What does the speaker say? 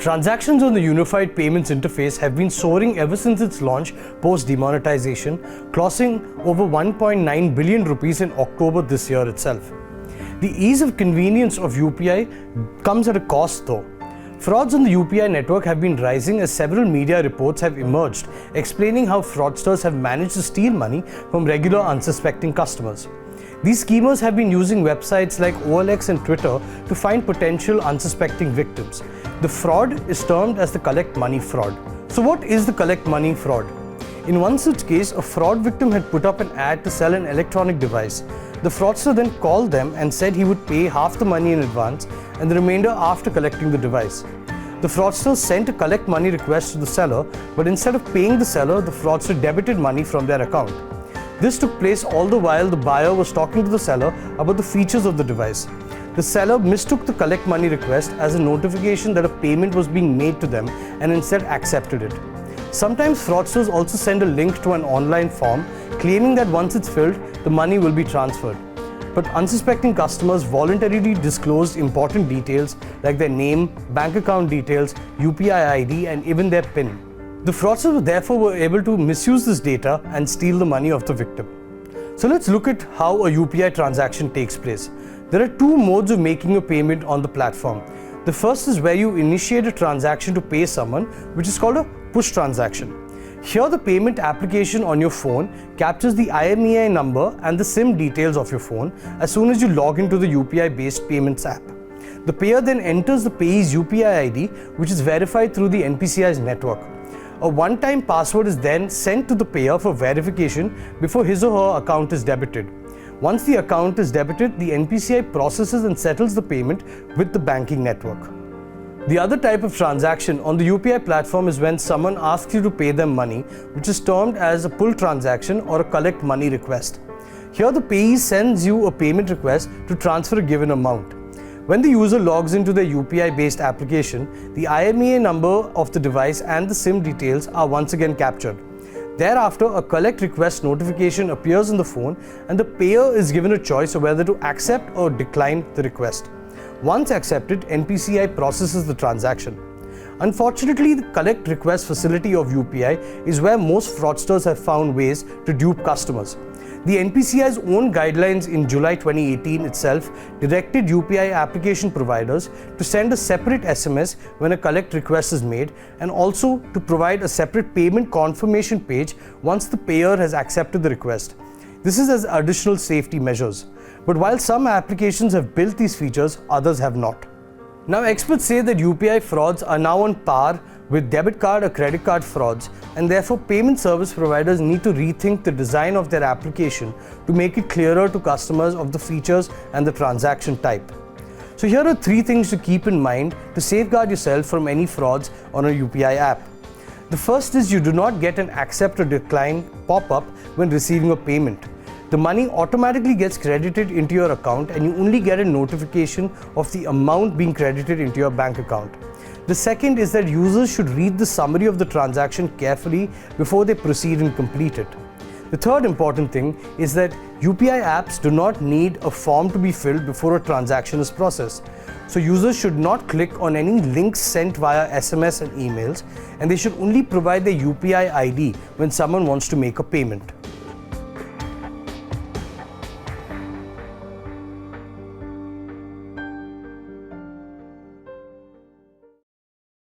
Transactions on the Unified Payments Interface have been soaring ever since its launch post-demonetization, crossing over 1.9 billion rupees in October this year itself. The ease of convenience of UPI comes at a cost though. Frauds on the UPI network have been rising as several media reports have emerged explaining how fraudsters have managed to steal money from regular unsuspecting customers. These schemers have been using websites like OLX and Twitter to find potential unsuspecting victims. The fraud is termed as the collect money fraud. So what is the collect money fraud? In one such case, a fraud victim had put up an ad to sell an electronic device. The fraudster then called them and said he would pay half the money in advance and the remainder after collecting the device. The fraudster sent a collect money request to the seller, but instead of paying the seller, the fraudster debited money from their account. This took place all the while the buyer was talking to the seller about the features of the device. The seller mistook the collect money request as a notification that a payment was being made to them and instead accepted it. Sometimes fraudsters also send a link to an online form claiming that once it's filled, the money will be transferred. But unsuspecting customers voluntarily disclosed important details like their name, bank account details, UPI ID, and even their PIN. The fraudsters therefore were able to misuse this data and steal the money of the victim. So let's look at how a UPI transaction takes place. There are two modes of making a payment on the platform. The first is where you initiate a transaction to pay someone, which is called a push transaction. Here the payment application on your phone captures the IMEI number and the SIM details of your phone as soon as you log into the UPI-based payments app. The payer then enters the payee's UPI ID, which is verified through the NPCI's network. A one-time password is then sent to the payer for verification before his or her account is debited. Once the account is debited, the NPCI processes and settles the payment with the banking network. The other type of transaction on the UPI platform is when someone asks you to pay them money, which is termed as a pull transaction or a collect money request. Here the payee sends you a payment request to transfer a given amount. When the user logs into their UPI-based application, the IMEI number of the device and the SIM details are once again captured. Thereafter, a collect request notification appears on the phone and the payer is given a choice of whether to accept or decline the request. Once accepted, NPCI processes the transaction. Unfortunately, the collect request facility of UPI is where most fraudsters have found ways to dupe customers. The NPCI's own guidelines in July 2018 itself directed UPI application providers to send a separate SMS when a collect request is made and also to provide a separate payment confirmation page once the payer has accepted the request. This is as additional safety measures. But while some applications have built these features, others have not. Now, experts say that UPI frauds are now on par with debit card or credit card frauds, and therefore payment service providers need to rethink the design of their application to make it clearer to customers of the features and the transaction type. So here are 3 things to keep in mind to safeguard yourself from any frauds on a UPI app. The first is you do not get an accept or decline pop-up when receiving a payment. The money automatically gets credited into your account and you only get a notification of the amount being credited into your bank account. The second is that users should read the summary of the transaction carefully before they proceed and complete it. The third important thing is that UPI apps do not need a form to be filled before a transaction is processed. So users should not click on any links sent via SMS and emails, and they should only provide their UPI ID when someone wants to make a payment.